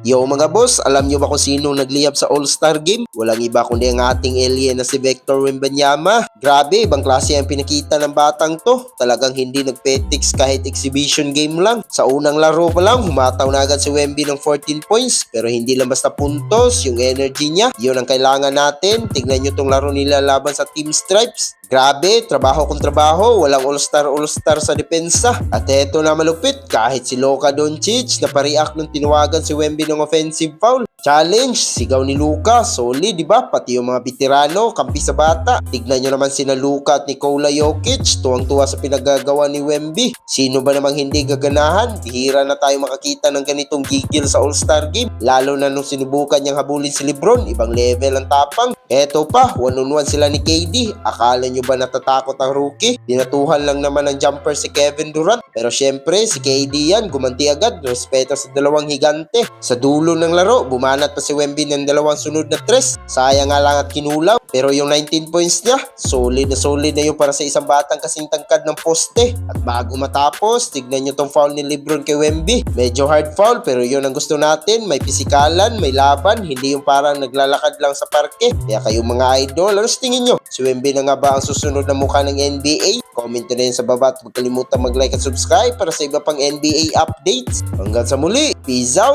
Yo mga boss, alam nyo ba kung sino nagliyab sa All-Star Game? Walang iba kundi ang ating alien na si Victor Wembanyama. Grabe, ibang klase ang pinakita ng batang to. Talagang hindi nagpetiks kahit exhibition game lang. Sa unang laro pa lang, humataw na agad si Wemby ng 14 points. Pero hindi lang basta puntos, yung energy niya. Yun ang kailangan natin. Tignan nyo tong laro nila laban sa Team Stripes. Grabe, trabaho kung trabaho, walang all-star sa depensa. At eto na malupit, kahit si Luka Doncic na pa-react nung tinawagan si Wemby ng offensive foul. Challenge, sigaw ni Luka, solid, di ba? Pati yung mga veterano, kampi sa bata. Tignan nyo naman sina Luka at Nikola Jokic, tuwang-tuwa sa pinagagawa ni Wemby. Sino ba namang hindi gaganahan? Bihira na tayo makakita ng ganitong gigil sa All-Star Game. Lalo na nung sinubukan niyang habulin si Lebron, ibang level ang tapang. Eto pa, 1-on-1 sila ni KD. Akala nyo ba natatakot ang rookie? Dinatuhan lang naman ng jumper si Kevin Durant. Pero syempre, si KD yan, gumanti agad, respeto sa dalawang higante. Sa dulo ng laro, bumanat pa si Wemby ng dalawang sunod na tres. Sayang nga lang at kinulaw. Pero yung 19 points niya, solid na yun para sa isang batang kasing tangkad ng poste. At bago matapos, tignan nyo tong foul ni Lebron kay Wemby. Medyo hard foul, pero yun ang gusto natin. May pisikalan, may laban, hindi yung parang naglalakad lang sa parke. Kaya kayong mga idol, ano tingin nyo? Si Wemby na nga ba ang susunod na mukha ng NBA? Comment na rin sa baba at huwag kalimutan mag-like at subscribe para sa iba pang NBA updates. Hanggang sa muli, peace out!